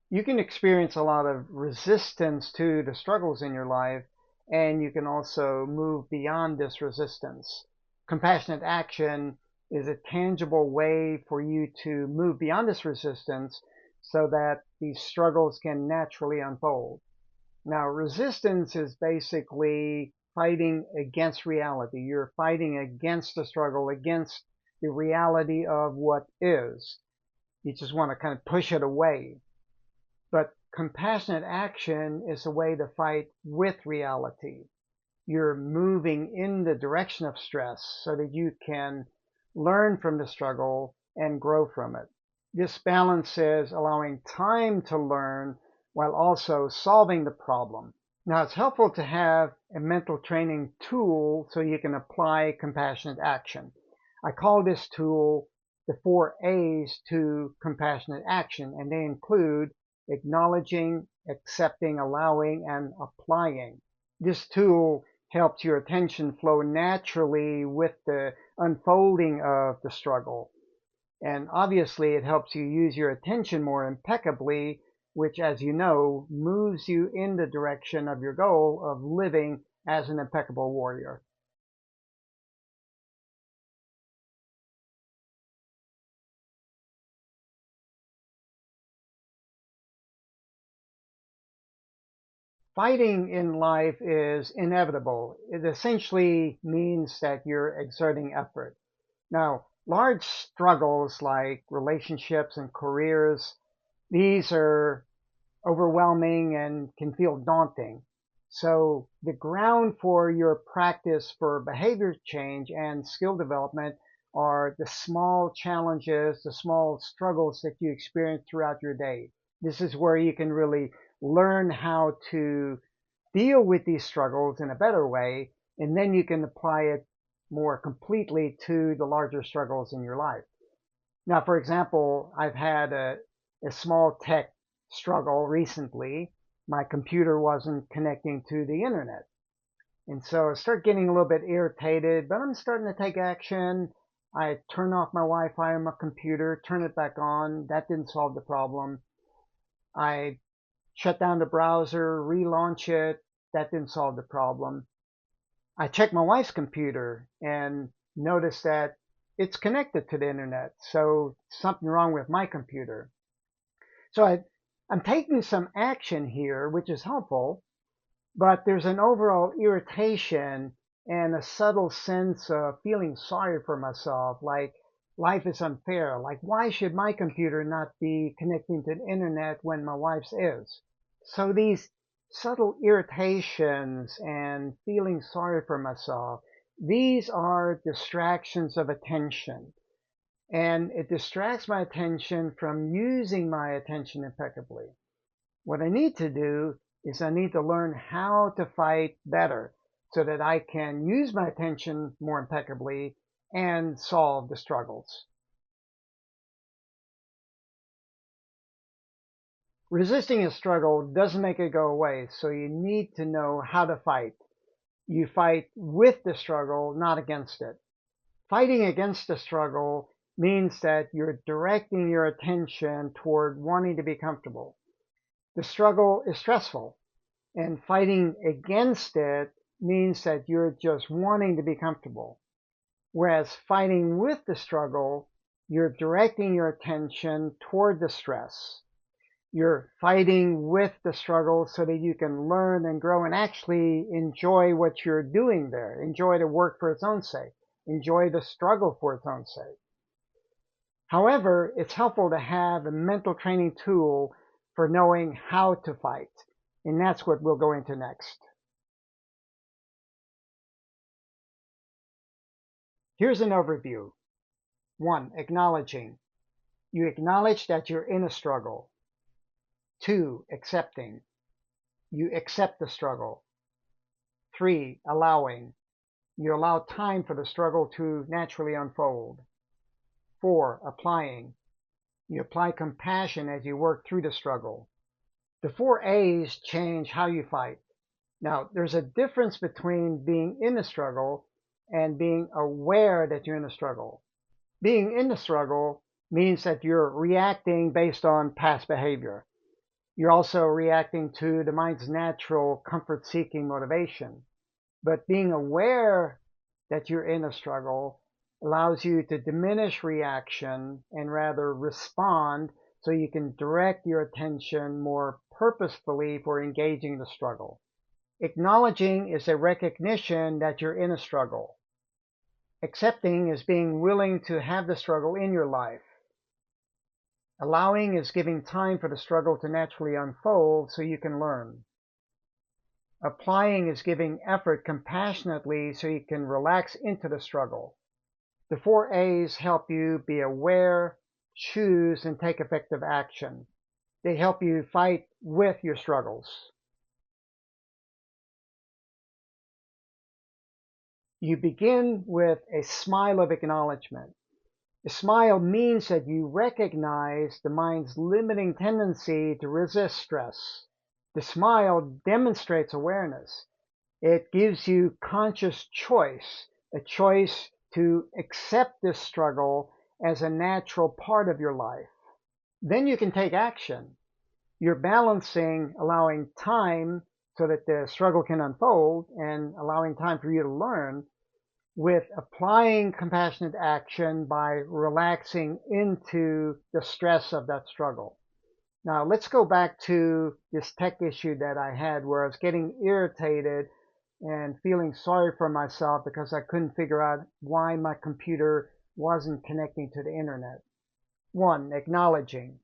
You can experience a lot of resistance to the struggles in your life, and you can also move beyond this resistance. Compassionate action is a tangible way for you to move beyond this resistance so that these struggles can naturally unfold. Now, resistance is basically fighting against reality. You're fighting against the struggle, against the reality of what is. You just want to kind of push it away. But compassionate action is a way to fight with reality. You're moving in the direction of stress so that you can learn from the struggle and grow from it. This balance is allowing time to learn while also solving the problem. Now, it's helpful to have a mental training tool so you can apply compassionate action. I call this tool the 4 A's to compassionate action, and they include acknowledging, accepting, allowing, and applying. This tool helps your attention flow naturally with the unfolding of the struggle. And obviously, it helps you use your attention more impeccably, which, as you know, moves you in the direction of your goal of living as an impeccable warrior. Fighting in life is inevitable. It essentially means that you're exerting effort. Now, large struggles like relationships and careers, these are overwhelming and can feel daunting. So the ground for your practice for behavior change and skill development are the small challenges, the small struggles that you experience throughout your day. This is where you can really learn how to deal with these struggles in a better way, and then you can apply it more completely to the larger struggles in your life. Now, for example, I've had a small tech struggle recently. My computer wasn't connecting to the internet. And so I start getting a little bit irritated, but I'm starting to take action. I turn off my Wi-Fi on my computer, turn it back on. That didn't solve the problem. I shut down the browser, relaunch it. That didn't solve the problem. I checked my wife's computer and noticed that it's connected to the internet. So something wrong with my computer. So I'm taking some action here, which is helpful, but there's an overall irritation and a subtle sense of feeling sorry for myself, like life is unfair. Like, why should my computer not be connecting to the internet when my wife's is? So these subtle irritations and feeling sorry for myself, these are distractions of attention. And it distracts my attention from using my attention impeccably. What I need to do is I need to learn how to fight better so that I can use my attention more impeccably and solve the struggles. Resisting a struggle doesn't make it go away, so you need to know how to fight. You fight with the struggle, not against it. Fighting against the struggle means that you're directing your attention toward wanting to be comfortable. The struggle is stressful, and fighting against it means that you're just wanting to be comfortable. Whereas fighting with the struggle, you're directing your attention toward the stress. You're fighting with the struggle so that you can learn and grow and actually enjoy what you're doing there. Enjoy the work for its own sake. Enjoy the struggle for its own sake. However, it's helpful to have a mental training tool for knowing how to fight. And that's what we'll go into next. Here's an overview. 1. Acknowledging. You acknowledge that you're in a struggle. 2. Accepting. You accept the struggle. 3. Allowing. You allow time for the struggle to naturally unfold. 4. Applying. You apply compassion as you work through the struggle. The 4 A's change how you fight. Now, there's a difference between being in a struggle and being aware that you're in a struggle. Being in the struggle means that you're reacting based on past behavior. You're also reacting to the mind's natural comfort-seeking motivation. But being aware that you're in a struggle allows you to diminish reaction and rather respond so you can direct your attention more purposefully for engaging the struggle. Acknowledging is a recognition that you're in a struggle. Accepting is being willing to have the struggle in your life. Allowing is giving time for the struggle to naturally unfold so you can learn. Applying is giving effort compassionately so you can relax into the struggle. The 4 A's help you be aware, choose, and take effective action. They help you fight with your struggles. You begin with a smile of acknowledgement. A smile means that you recognize the mind's limiting tendency to resist stress. The smile demonstrates awareness. It gives you conscious choice, a choice to accept this struggle as a natural part of your life. Then you can take action. You're balancing allowing time so that the struggle can unfold and allowing time for you to learn with applying compassionate action by relaxing into the stress of that struggle. Now let's go back to this tech issue that I had where I was getting irritated and feeling sorry for myself because I couldn't figure out why my computer wasn't connecting to the internet. 1. Acknowledging.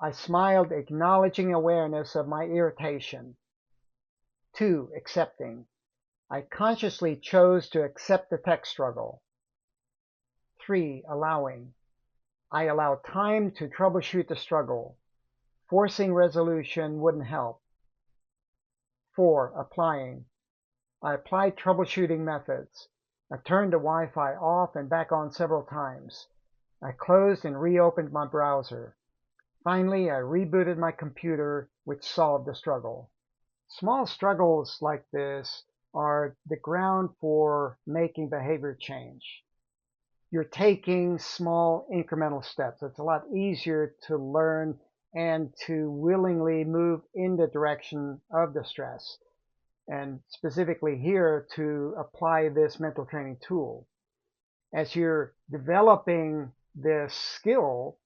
I smiled, acknowledging awareness of my irritation. 2. Accepting. I consciously chose to accept the tech struggle. 3. Allowing. I allowed time to troubleshoot the struggle. Forcing resolution wouldn't help. 4. Applying. I applied troubleshooting methods. I turned the Wi-Fi off and back on several times. I closed and reopened my browser. Finally, I rebooted my computer, which solved the struggle. Small struggles like this are the ground for making behavior change. You're taking small incremental steps. It's a lot easier to learn and to willingly move in the direction of the stress. And specifically here to apply this mental training tool. As you're developing this skill,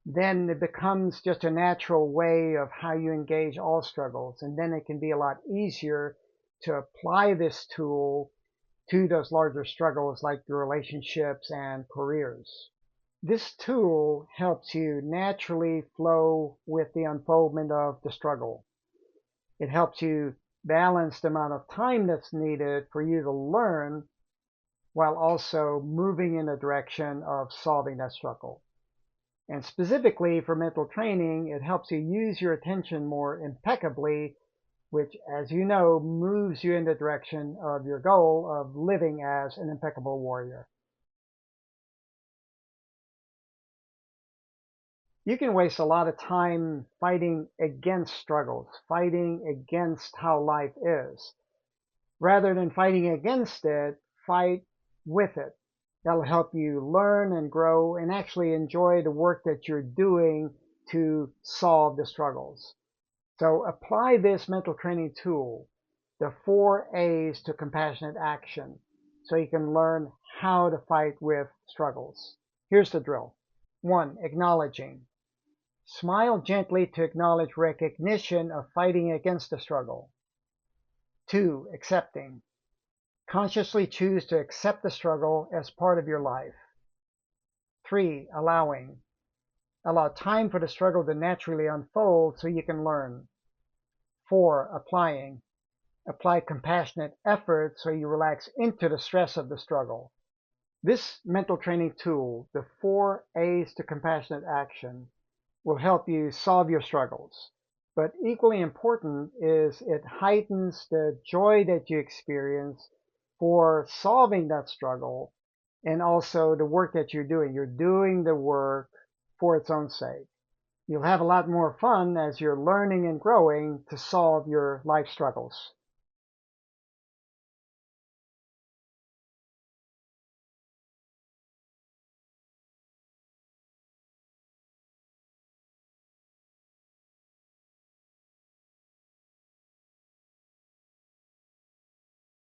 then it becomes just a natural way of how you engage all struggles. And then it can be a lot easier to apply this tool to those larger struggles like your relationships and careers. This tool helps you naturally flow with the unfoldment of the struggle. It helps you balance the amount of time that's needed for you to learn while also moving in the direction of solving that struggle. And specifically for mental training, it helps you use your attention more impeccably, which, as you know, moves you in the direction of your goal of living as an impeccable warrior. You can waste a lot of time fighting against struggles, fighting against how life is. Rather than fighting against it, fight with it. That'll help you learn and grow and actually enjoy the work that you're doing to solve the struggles. So apply this mental training tool, the 4 A's to compassionate action, so you can learn how to fight with struggles. Here's the drill. 1. Acknowledging. Smile gently to acknowledge recognition of fighting against the struggle. 2. Accepting. Consciously choose to accept the struggle as part of your life. 3. Allowing. Allow time for the struggle to naturally unfold so you can learn. 4. Applying. Apply compassionate effort so you relax into the stress of the struggle. This mental training tool, the 4 A's to compassionate action, will help you solve your struggles. But equally important is it heightens the joy that you experience for solving that struggle and also the work that you're doing. You're doing the work for its own sake. You'll have a lot more fun as you're learning and growing to solve your life struggles.